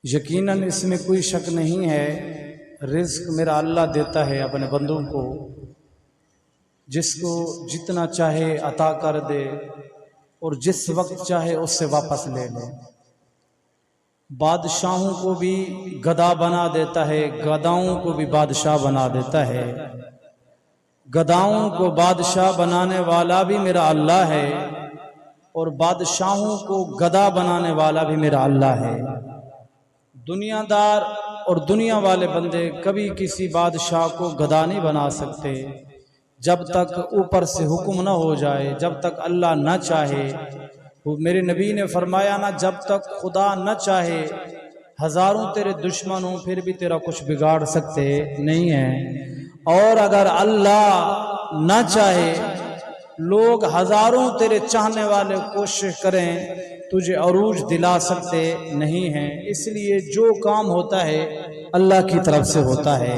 یقیناً اس میں کوئی شک نہیں ہے، رزق میرا اللہ دیتا ہے اپنے بندوں کو، جس کو جتنا چاہے عطا کر دے اور جس وقت چاہے اس سے واپس لے لے۔ بادشاہوں کو بھی گدا بنا دیتا ہے، گداؤں کو بھی بادشاہ بنا دیتا ہے۔ گداؤں کو بادشاہ بنانے والا بھی میرا اللہ ہے اور بادشاہوں کو گدا بنانے والا بھی میرا اللہ ہے۔ دنیا دار اور دنیا والے بندے کبھی کسی بادشاہ کو گدا نہیں بنا سکتے جب تک اوپر سے حکم نہ ہو جائے، جب تک اللہ نہ چاہے۔ میرے نبی نے فرمایا نا، جب تک خدا نہ چاہے ہزاروں تیرے دشمن ہوں پھر بھی تیرا کچھ بگاڑ سکتے نہیں ہیں، اور اگر اللہ نہ چاہے لوگ ہزاروں تیرے چاہنے والے کوشش کریں تجھے عروج دلا سکتے نہیں ہیں۔ اس لیے جو کام ہوتا ہے اللہ کی طرف سے ہوتا ہے۔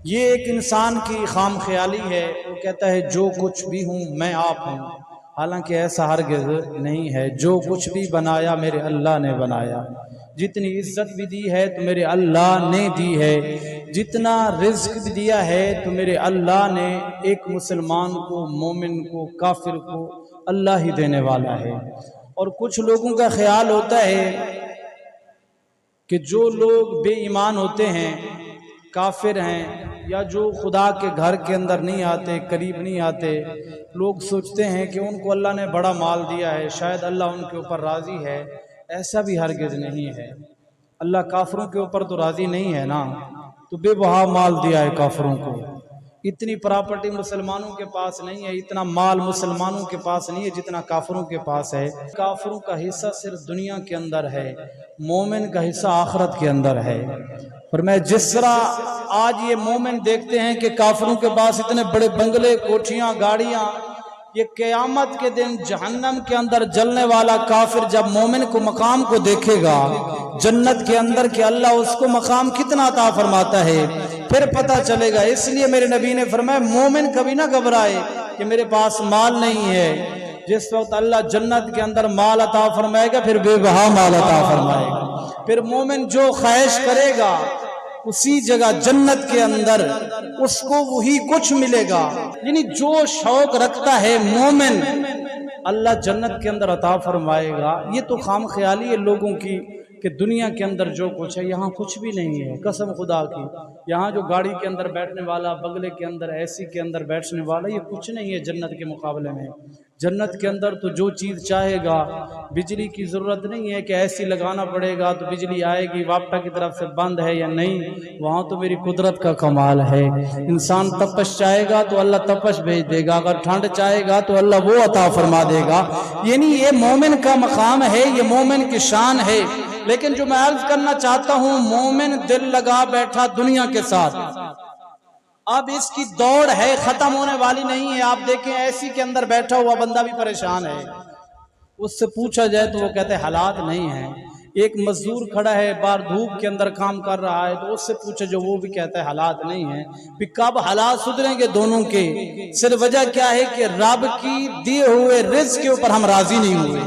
یہ ایک انسان کی خام خیالی ہے، وہ کہتا ہے جو کچھ بھی ہوں میں آپ ہوں، حالانکہ ایسا ہرگز نہیں ہے۔ جو کچھ بھی بنایا میرے اللہ نے بنایا، جتنی عزت بھی دی ہے تو میرے اللہ نے دی ہے، جتنا رزق بھی دیا ہے تو میرے اللہ نے ایک مسلمان کو، مومن کو، کافر کو اللہ ہی دینے والا ہے۔ اور کچھ لوگوں کا خیال ہوتا ہے کہ جو لوگ بے ایمان ہوتے ہیں، کافر ہیں، یا جو خدا کے گھر کے اندر نہیں آتے، قریب نہیں آتے، لوگ سوچتے ہیں کہ ان کو اللہ نے بڑا مال دیا ہے، شاید اللہ ان کے اوپر راضی ہے۔ ایسا بھی ہرگز نہیں ہے۔ اللہ کافروں کے اوپر تو راضی نہیں ہے نا، تو بے بہا مال دیا ہے کافروں کو۔ اتنی پراپرٹی مسلمانوں کے پاس نہیں ہے، اتنا مال مسلمانوں کے پاس نہیں ہے جتنا کافروں کے پاس ہے۔ کافروں کا حصہ صرف دنیا کے اندر ہے، مومن کا حصہ آخرت کے اندر ہے۔ پر میں جس طرح آج یہ مومن دیکھتے ہیں کہ کافروں کے پاس اتنے بڑے بنگلے، کوٹھیاں، گاڑیاں، یہ قیامت کے دن جہنم کے اندر جلنے والا کافر جب مومن کو مقام کو دیکھے گا جنت کے اندر کہ اللہ اس کو مقام کتنا عطا فرماتا ہے، پھر پتہ چلے گا۔ اس لیے میرے نبی نے فرمایا مومن کبھی نہ گھبرائے کہ میرے پاس مال نہیں ہے۔ جس وقت اللہ جنت کے اندر مال عطا فرمائے گا پھر بے بہا مال عطا فرمائے گا، پھر مومن جو خواہش کرے گا اسی جگہ جنت کے اندر اس کو وہی کچھ ملے گا۔ یعنی جو شوق رکھتا ہے مومن اللہ جنت کے اندر عطا فرمائے گا۔ یہ تو خام خیالی ہے لوگوں کی کہ دنیا کے اندر جو کچھ ہے، یہاں کچھ بھی نہیں ہے، قسم خدا کی۔ یہاں جو گاڑی کے اندر بیٹھنے والا، بنگلے کے اندر، اے سی کے اندر بیٹھنے والا، یہ کچھ نہیں ہے جنت کے مقابلے میں۔ جنت کے اندر تو جو چیز چاہے گا، بجلی کی ضرورت نہیں ہے کہ ایسی لگانا پڑے گا تو بجلی آئے گی، واپٹا کی طرف سے بند ہے یا نہیں، وہاں تو میری قدرت کا کمال ہے۔ انسان تپش چاہے گا تو اللہ تپش بھیج دے گا، اگر ٹھنڈ چاہے گا تو اللہ وہ عطا فرما دے گا۔ یعنی یہ مومن کا مقام ہے، یہ مومن کی شان ہے۔ لیکن جو میں عرض کرنا چاہتا ہوں، مومن دل لگا بیٹھا دنیا کے ساتھ، اب اس کی دوڑ ہے، ختم ہونے والی نہیں ہے۔ آپ دیکھیں ایسی کے اندر بیٹھا ہوا بندہ بھی پریشان ہے، اس سے پوچھا جائے تو وہ کہتے ہیں حالات نہیں ہیں۔ ایک مزدور کھڑا ہے باہر دھوپ کے اندر کام کر رہا ہے تو اس سے پوچھا جو وہ بھی کہتا ہے حالات نہیں ہیں۔ پھر کب حالات سدھریں گے دونوں کے؟ صرف وجہ کیا ہے کہ رب کی دیے ہوئے رزق کے اوپر ہم راضی نہیں ہوئے۔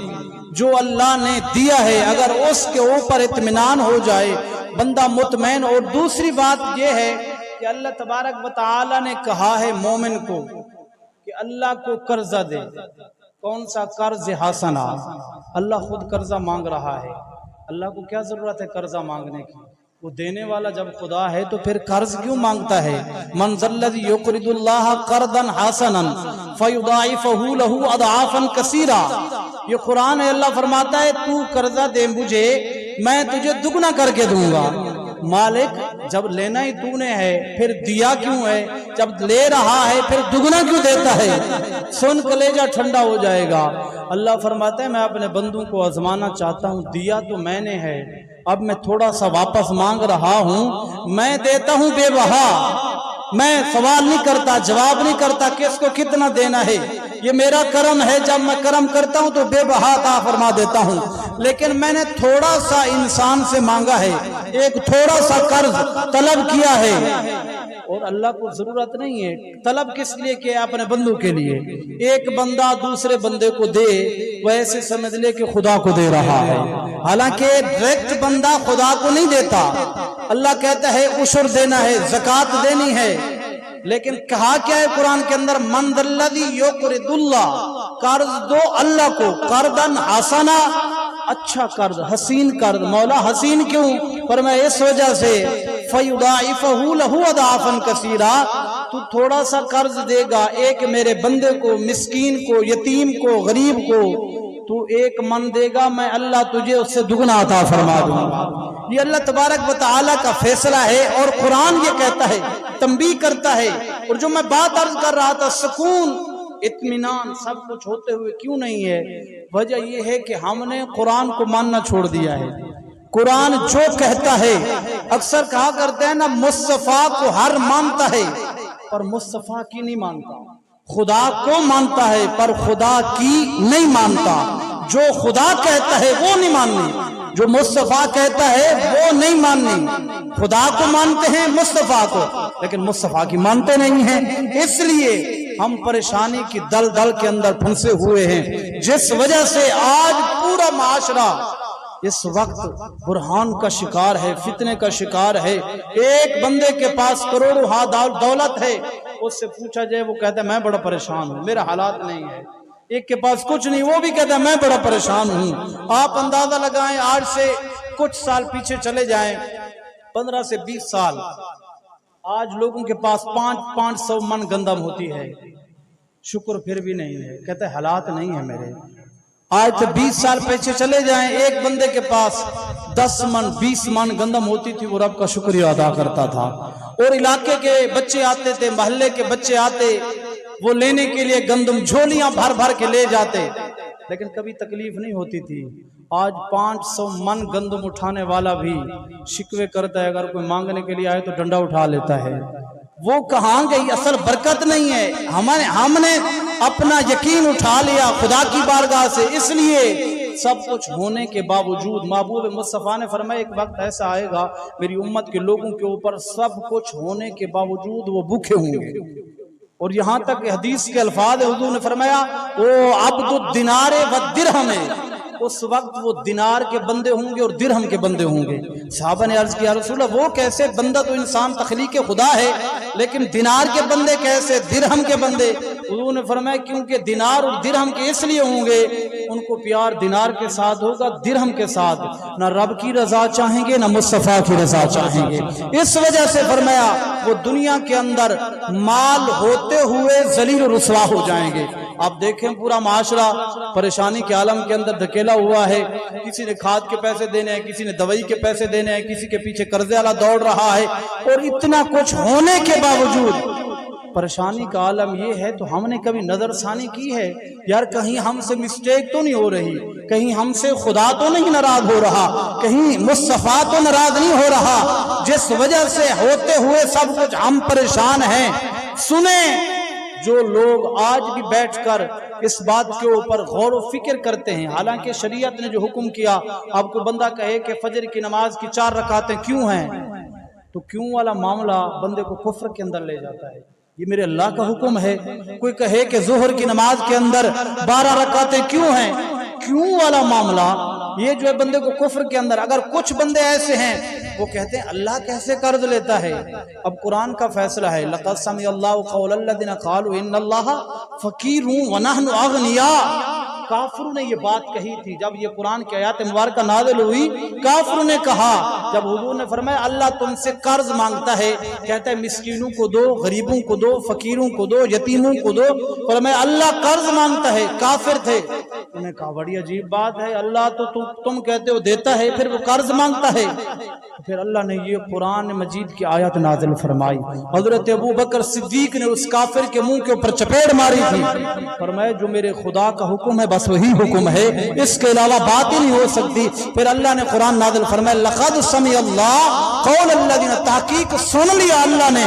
جو اللہ نے دیا ہے اگر اس کے اوپر اطمینان ہو جائے بندہ مطمئن۔ اور دوسری بات یہ ہے کہ اللہ تبارک و تعالی نے کہا ہے مومن کو کہ اللہ کو قرضہ دے۔ کون سا قرض؟ حسنہ۔ اللہ خود قرضہ مانگ رہا ہے، اللہ کو کیا ضرورت ہے قرضہ مانگنے کی؟ وہ دینے والا جب خدا ہے تو پھر قرض کیوں مانگتا ہے؟ من ذا الذی یقرض اللہ قرضا حسنا فیضاعفہ لہ اضعافا کثیرا۔ یہ قرآن ہے، اللہ فرماتا ہے تو قرضہ دے مجھے، میں تجھے دگنا کر کے دوں گا۔ مالک جب لینا ہی تو نے ہے پھر دیا کیوں ہے؟ جب لے رہا ہے پھر دگنا کیوں دیتا ہے؟ سن کلیجہ ٹھنڈا ہو جائے گا۔ اللہ فرماتا ہے میں اپنے بندوں کو آزمانا چاہتا ہوں، دیا تو میں نے ہے، اب میں تھوڑا سا واپس مانگ رہا ہوں، میں دیتا ہوں بے بہا۔ میں سوال نہیں کرتا، جواب نہیں کرتا کہ اس کو کتنا دینا ہے، یہ میرا کرم ہے، جب میں کرم کرتا ہوں تو بے بہا عطا فرما دیتا ہوں، لیکن میں نے تھوڑا سا انسان سے مانگا ہے، ایک تھوڑا سا قرض طلب کیا ہے، اور اللہ کو ضرورت نہیں ہے، طلب کس لیے کیا؟ اپنے بندوں کے لیے۔ ایک بندہ دوسرے بندے کو دے، وہ ایسے سمجھ لے کہ خدا کو دے رہا ہے، حالانکہ ڈائریکٹ بندہ خدا کو نہیں دیتا۔ اللہ کہتا ہے عشر دینا ہے، زکوٰۃ دینی ہے، لیکن کہا کیا ہے قرآن کے اندر؟ من ذا الذی یقرض اللہ، قرض دو اللہ کو، قرضاً حسنا، اچھا قرض، حسین قرض۔ مولا حسین کیوں؟ فرمایا اس وجہ سے فَيُضَاعِفَهُ لَهُ أَضْعَافًا كَثِيرًا، تو تھوڑا سا قرض دے گا ایک میرے بندے کو، مسکین کو، یتیم کو، غریب کو، تو ایک من دے گا، میں اللہ تجھے اس سے دگنا عطا فرما دوں گا۔ یہ اللہ تبارک و تعالیٰ کا فیصلہ ہے، اور قرآن یہ کہتا ہے، تنبیہ کرتا ہے۔ اور جو میں بات عرض کر رہا تھا، سکون، اطمینان سب کچھ ہوتے ہوئے کیوں نہیں ہے؟ وجہ یہ ہے کہ ہم نے قرآن کو ماننا چھوڑ دیا ہے۔ قرآن جو کہتا ہے، اکثر کہا کرتے ہیں نا، مصطفیٰ کو ہر مانتا ہے پر مصطفیٰ کی نہیں مانتا، خدا کو مانتا ہے پر خدا کی نہیں مانتا۔ جو خدا کہتا ہے وہ نہیں ماننی، جو مصطفیٰ کہتا ہے وہ نہیں ماننی۔ خدا کو مانتے ہیں، مصطفیٰ کو، لیکن مصطفیٰ کی مانتے نہیں ہیں۔ اس لیے ہم پریشانی کی دل کے اندر پھنسے ہوئے ہیں، جس وجہ سے آج پورا معاشرہ اس وقت برہان کا شکار ہے، فتنے کا شکار ہے۔ ایک بندے کے پاس کروڑوں ہاں دولت ہے، اس سے پوچھا جائے وہ کہتا ہے میں بڑا پریشان ہوں، میرا حالات نہیں ہے۔ ایک کے پاس کچھ نہیں، وہ بھی کہتا ہے میں بڑا پریشان ہوں۔ آپ اندازہ لگائیں، آج سے کچھ سال پیچھے چلے جائیں، 15 سے 20 سال، آج لوگوں کے پاس 500 من گندم ہوتی ہے، شکر پھر بھی نہیں ہے، کہتے ہیں حالات نہیں ہے میرے۔ آج سے 20 سال پیچھے چلے جائیں، ایک بندے کے پاس 10 من 20 من گندم ہوتی تھی، وہ رب کا شکریہ ادا کرتا تھا، اور علاقے کے بچے آتے تھے، محلے کے بچے آتے، وہ لینے کے لیے گندم جھولیاں بھر بھر کے لے جاتے، لیکن کبھی تکلیف نہیں ہوتی تھی۔ آج 500 من گندم اٹھانے والا بھی شکوے کرتا ہے، اگر کوئی مانگنے کے لیے آئے تو ڈنڈا اٹھا لیتا ہے۔ وہ کہاں گئی؟ اصل برکت نہیں ہے، ہم نے اپنا یقین اٹھا لیا خدا کی بارگاہ سے، اس لیے سب کچھ ہونے کے باوجود محبوب مصطفیٰ نے فرمایا ایک وقت ایسا آئے گا میری امت کے لوگوں کے اوپر سب کچھ ہونے کے باوجود وہ بھوکے ہوں گے، اور یہاں تک کہ حدیث کے الفاظ حضور نے فرمایا او عبد الدینار والدرہم، اس وقت وہ دینار کے بندے ہوں گے اور درہم کے بندے ہوں گے۔ صحابہ نے عرض کیا رسول اللہ وہ کیسے؟ بندہ تو انسان تخلیق خدا ہے، لیکن دینار کے بندے کیسے، درہم کے بندے؟ حضور نے فرمایا کیونکہ دینار اور درہم کے اس لیے ہوں گے، ان کو پیار دینار کے ساتھ ہوگا، درہم کے ساتھ، نہ رب کی رضا چاہیں گے نہ مصطفیٰ کی رضا چاہیں گے۔ اس وجہ سے فرمایا وہ دنیا کے اندر مال ہوتے ہوئے ذلیل و رسوا ہو جائیں گے۔ آپ دیکھیں پورا معاشرہ پریشانی کے عالم کے اندر دھکیلا ہوا ہے، کسی نے کھاد کے پیسے دینے ہیں، کسی نے دوائی کے پیسے دینے ہیں، کسی کے پیچھے قرضے والا دوڑ رہا ہے، اور اتنا کچھ ہونے کے باوجود پریشانی کا عالم یہ ہے۔ تو ہم نے کبھی نظر ثانی کی ہے یار کہیں ہم سے مسٹیک تو نہیں ہو رہی، کہیں ہم سے خدا تو نہیں ناراض ہو رہا، کہیں مصطفیٰ تو ناراض نہیں ہو رہا، جس وجہ سے ہوتے ہوئے سب کچھ ہم پریشان ہیں۔ سنیں جو لوگ آج بھی بیٹھ کر اس بات کے اوپر غور و فکر کرتے ہیں، حالانکہ شریعت نے جو حکم کیا، اب کوئی بندہ کہے کہ فجر کی نماز کی 4 رکعتیں کیوں ہیں، تو کیوں والا معاملہ بندے کو کفر کے اندر لے جاتا ہے۔ یہ میرے اللہ کا حکم ہے۔ کوئی کہے کہ ظہر کی نماز کے اندر 12 رکعتیں کیوں ہیں، کیوں والا معاملہ یہ جو ہے بندے کو کفر کے اندر۔ اگر کچھ بندے ایسے ہیں وہ کہتے ہیں اللہ کیسے قرض لیتا ہے، اب قرآن کا فیصلہ ہے لَقَدْ سَمِعَ اللَّهُ قَوْلَ الَّذِينَ قَالُوا إِنَّ اللَّهَ فَقِيرٌ وَنَحْنُ أَغْنِيَاءُ۔ کافروں نے یہ بات کہی تھی جب یہ قرآن کی آیات مبارکہ نازل ہوئی، کافروں نے کہا جب حضور نے فرمایا اللہ تم سے قرض مانگتا ہے، کہتا ہے مسکینوں کو دو، غریبوں کو دو، فقیروں کو دو، یتیموں کو دو، فرمایا اللہ قرض مانگتا ہے۔ کافر تھے، انہوں نے کہا بڑی عجیب بات ہے، اللہ تو تم کہتے ہو دیتا ہے، پھر وہ قرض مانگتا ہے۔ پھر اللہ نے یہ قرآن مجید کی آیت نازل فرمائی، حضرت ابوبکر صدیق نے اس کافر کے منہ کے اوپر چپیڑ ماری تھی، فرمایا جو میرے خدا کا حکم ہے بس وہی حکم ہے، اس کے علاوہ بات ہی نہیں ہو سکتی۔ پھر اللہ نے قرآن نازل فرمایا لَقَدْ سَمِعَ اللَّهُ قَوْلَ الَّذِينَ، تحقیق سن لیا اللہ نے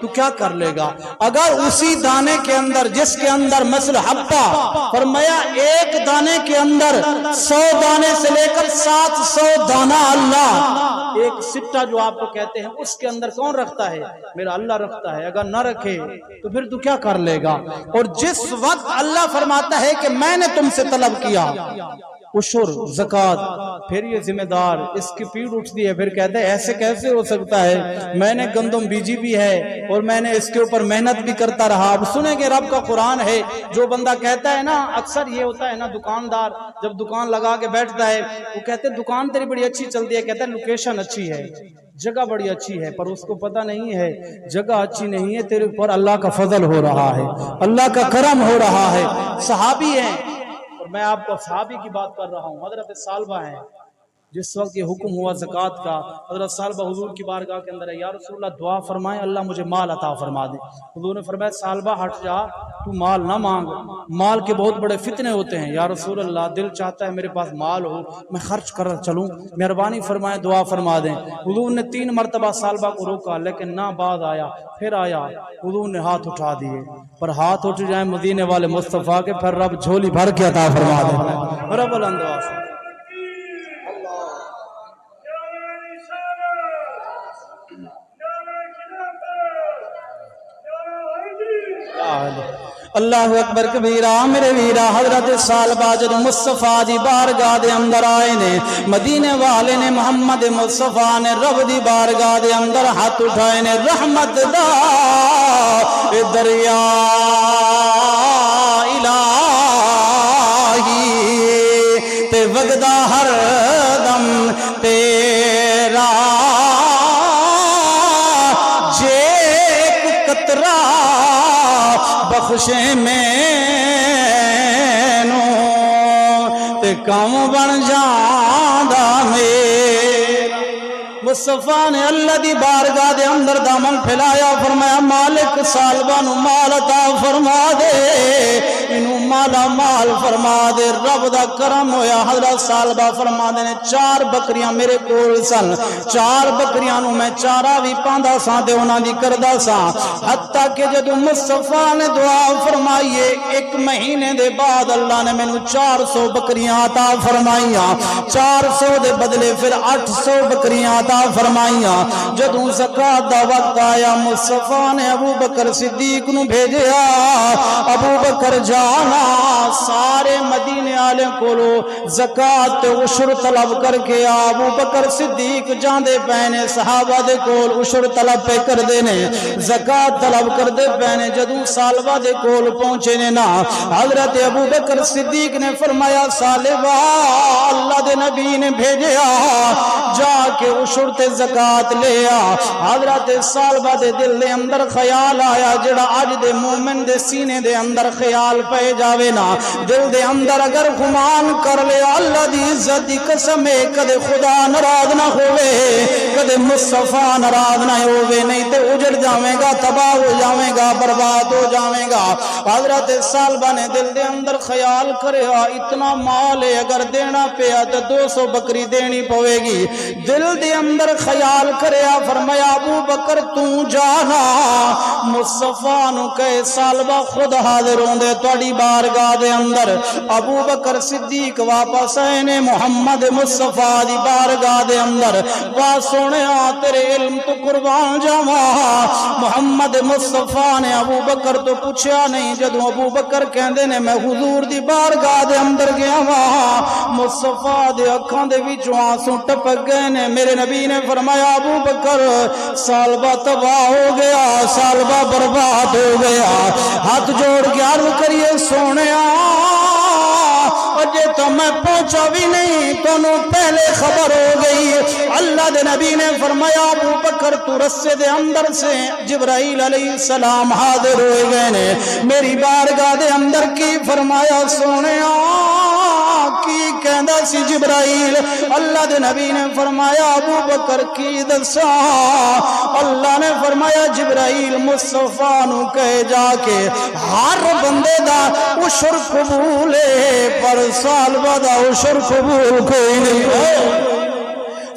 تو کیا کر لے گا؟ اگر اسی دانے کے اندر جس کے اندر مثل حبہ، فرمایا ایک دانے کے اندر 100 دانے سے لے کر 700 دانہ اللہ، ایک سٹہ جو آپ کو کہتے ہیں اس کے اندر کون رکھتا ہے؟ میرا اللہ رکھتا ہے۔ اگر نہ رکھے تو پھر تو کیا کر لے گا؟ اور جس وقت اللہ فرماتا ہے کہ میں نے تم سے طلب کیا عشر زکوٰۃ، پھر یہ ذمہ دار اس کی پیڑ اٹھتی ہے، پھر کہتے ہیں ایسے کیسے ہو سکتا ہے، میں نے گندم بیجی بھی ہے اور میں نے اس کے اوپر محنت بھی کرتا رہا۔ اب سنیں گے رب کا قرآن ہے، جو بندہ کہتا ہے نا، اکثر یہ ہوتا ہے نا، دکاندار جب دکان لگا کے بیٹھتا ہے وہ کہتے ہیں دکان تیری بڑی اچھی چلتی ہے، کہتا ہے لوکیشن اچھی ہے، جگہ بڑی اچھی ہے، پر اس کو پتہ نہیں ہے جگہ اچھی نہیں ہے، تیرے اوپر اللہ کا فضل ہو رہا ہے، اللہ کا کرم ہو رہا ہے۔ صحابی ہیں، میں آپ کو صحابی کی بات کر رہا ہوں، حضرت ثعلبہ ہیں، جس وقت یہ حکم ہوا زکوٰۃ کا، حضرت ثعلبہ حضور کی بارگاہ کے اندر ہے، یا رسول اللہ دعا فرمائیں اللہ مجھے مال عطا فرما دے۔ حضور نے فرمایا ثعلبہ ہٹ جا، تو مال نہ مانگ، مال کے بہت بڑے فتنے ہوتے ہیں۔ یا رسول اللہ دل چاہتا ہے میرے پاس مال ہو، میں خرچ کر چلوں، مہربانی فرمائیں دعا فرما دیں۔ حضور نے 3 مرتبہ ثعلبہ کو روکا لیکن نہ بعد آیا، پھر آیا، حضور نے ہاتھ اٹھا دیے، پر ہاتھ اٹھ جائیں مدینے والے مصطفیٰ کے، پھر رب جھولی بھر کے عطا فرما دے۔ رب الاندواز اللہ اکبر کبیرہ۔ میرے ویرہ حضرت ثعلبہ جب مصطفیٰ دی بارگاہ دے اندر آئے نے، مدینے والے نے محمد مصطفیٰ نے رب دی بارگاہ دے اندر ہاتھ اٹھائے نے، رحمت دا دریا الہی تے وگدا ہر دم تیرا، جے قطرہ بخشے مینو تے کم بن جاندا میرا۔ مصطفیٰ نے اللہ دی بارگاہ دے اندر دامن پھیلایا، فرمایا مالک ثعلبہ نو مال عطا فرما دے، انو مالا مال فرما دے۔ رب دا کرم ہویا، حضرت ثعلبہ فرما دے نے 4 بکریاں میرے کول سن، 4 بکریاں نو میں چارہ بھی پاندا ساں تے انہاں دی کردا ساں، حتیٰ کہ جدو مصطفیٰ نے دعا فرمائیے 1 مہینے دے بعد اللہ نے مینوں 400 بکریاں عطا فرمائیاں، 400 دے بدلے پھر 800 بکریاں عطا فرمائیاں۔ جدوں زکوٰۃ دا وقت آیا، مصطفیٰ نے ابو بکر صدیق نو بھیجیا، ابو بکر جانا سارے مدینے والے کولو زکوٰۃ تے عشر طلب کر کے ابو بکر صدیق جاندے پینے، صحابہ دے کول عشر طلب پہ کر دینے، زکوٰۃ طلب کر دے پینے۔ جدوں ثعلبہ دے کول پہنچے نے نا، حضرت ابو بکر صدیق نے فرمایا ثعلبہ اللہ دے نبی نے بھیجیا، جا کے عشر تے زکوٰۃ لے آ۔ حضرت ثعلبہ دے دل دے اندر خیال آیا، جڑا اج دے مومن دے سینے دے اندر خیال پہ جاوے نا، دل دے اندر اگر گمان کر لے اللہ دی عزت دی قسم ہے کدے خدا ناراض نہ ہوئے، کدے مصطفیٰ ناراض نہ ہوئے، نہیں تے اجڑ جاویں گا، تباہ ہو جاویں گا، برباد ہو جاویں گا۔ حضرت ثعلبہ نے دل دے اندر خیال کریا اتنا مال ہے، اگر دینا پیا تو 200 بکری دینی پوے گی۔ دل دے اندر خیال کریا، فرمایا ابو بکر تو جانا مصطفیٰ نو کہے ثعلبہ خود حاضر ہوندے تواڈی بارگاہ دے اندر۔ ابو بکر صدیق واپس آئے نے محمد مصطفیٰ دی بارگاہ دے اندر، وا سونیا تیرے علم تو قربان جاواں، محمد مصطفیٰ نے ابو بکر تو پوچھا نہیں۔ جدوں ابو بکر کہندے نے میں حضور دی بارگاہ دے اندر گیا واں، مصطفیٰ دے اکھاں دے وچوں آنسو ٹپک گئے نے۔ میرے نبی نے فرمایا ابو بکر ثعلبہ تباہ ہو گیا، ثعلبہ برباد ہو گیا۔ ہاتھ جوڑ کے عرض کریے سونیا اجے تو میں پہنچا بھی نہیں، تونوں پہلے خبر ہو گئی۔ اللہ دے نبی نے فرمایا ابو بکر تو رسے دے اندر سے جبرائیل علیہ السلام حاضر ہوئے گئے نے میری بارگاہ دے اندر۔ کی فرمایا سونیا کی کہندا سی جبرائیل؟ اللہ دے نبی نے فرمایا ابو بکر کی دسا؟ اللہ نے فرمایا جبرائیل مصطفیٰ نو کہے جا کے ہر بندے دا عشر قبول ہے، پر ثعلبہ دا عشر قبول کوئی نہیں۔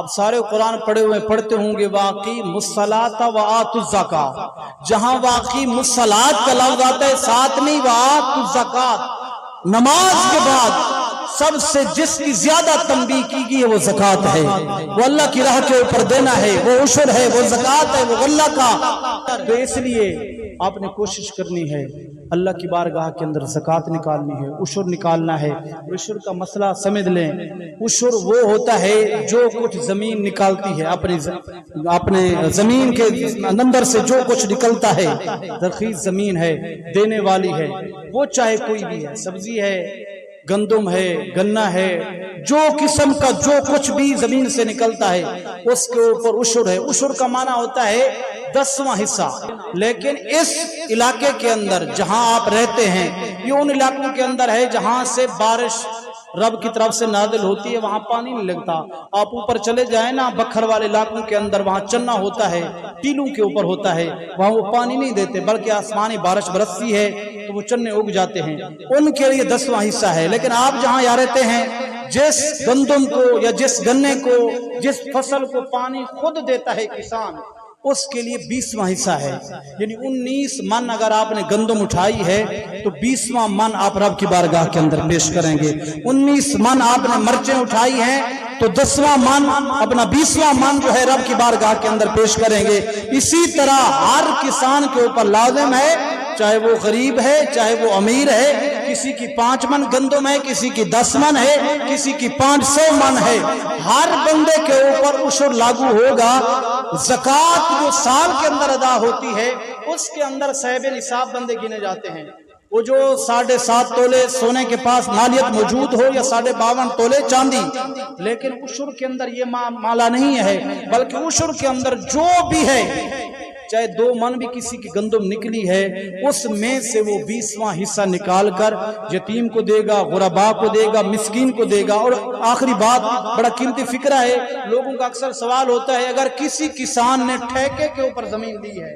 اب سارے قرآن پڑھے ہوئے پڑھتے ہوں گے واقعی مصلاۃ و آتوا الزکاۃ، جہاں واقعی مصلاۃ کا لفظ آتا ہے ساتھ نہیں وآتوا الزکاۃ، نماز کے بعد سب سے جس کی زیادہ تنبیہ کی گئی ہے وہ زکوٰۃ ہے، وہ اللہ کی راہ کے اوپر دینا ہے، وہ عشر ہے، وہ زکوٰۃ ہے، وہ اللہ کا۔ تو اس لیے آپ نے کوشش کرنی ہے اللہ کی بارگاہ کے اندر زکوٰۃ نکالنی ہے، عشر نکالنا ہے۔ عشر کا مسئلہ سمجھ لیں، عشر وہ ہوتا ہے جو کچھ زمین نکالتی ہے، اپنے زمین کے اندر سے جو کچھ نکلتا ہے، زرخیز زمین ہے، دینے والی ہے، وہ چاہے کوئی بھی ہے، سبزی ہے، گندم ہے، گنا ہے، جو قسم کا جو کچھ بھی زمین سے نکلتا ہے اس کے اوپر عشر ہے۔ عشر کا معنی ہوتا ہے 10واں حصہ۔ لیکن اس علاقے کے اندر جہاں آپ رہتے ہیں، یہ ان علاقوں کے اندر ہے جہاں سے بارش رب کی طرف سے نازل ہوتی ہے، وہاں پانی نہیں لگتا۔ آپ اوپر چلے جائیں نا بکھر والے علاقوں کے اندر، وہاں چنا ہوتا ہے، ٹیلوں کے اوپر ہوتا ہے، وہاں وہ پانی نہیں دیتے بلکہ آسمانی بارش برستی ہے تو وہ چنے اگ جاتے ہیں، ان کے لیے 10واں حصہ ہے۔ لیکن آپ جہاں یہاں رہتے ہیں، جس گندم کو یا جس گنے کو، جس فصل کو پانی خود دیتا ہے کسان، اس کے لیے 20واں حصہ ہے۔ یعنی 19 من اگر آپ نے گندم اٹھائی ہے تو 20واں من آپ رب کی بارگاہ کے اندر پیش کریں گے۔ 19 من آپ نے مرچیں اٹھائی ہیں تو 10واں من اپنا 20واں من جو ہے رب کی بارگاہ کے اندر پیش کریں گے۔ اسی طرح ہر کسان کے اوپر لازم ہے، چاہے وہ غریب ہے چاہے وہ امیر ہے، کسی کی 5 من گندم ہے، کسی کی 10 من ہے، کسی کی 500 من ہے، ہر بندے کے اوپر عشر لاگو ہوگا۔ زکوٰۃ جو سال کے اندر ادا ہوتی ہے اس کے اندر صاحب نصاب بندے گنے جاتے ہیں، وہ جو 7.5 تولے سونے کے پاس مالیت موجود ہو یا 52.5 تولے چاندی، لیکن عشر کے اندر یہ مالا نہیں ہے، بلکہ عشر کے اندر جو بھی ہے، چاہے 2 من بھی کسی کی گندم نکلی ہے، اس میں سے وہ 20واں حصہ نکال کر یتیم کو دے گا، غرباء کو دے گا، مسکین کو دے گا۔ اور آخری بات، بڑا قیمتی فکرہ ہے، لوگوں کا اکثر سوال ہوتا ہے اگر کسی کسان نے ٹھیکے کے اوپر زمین لی ہے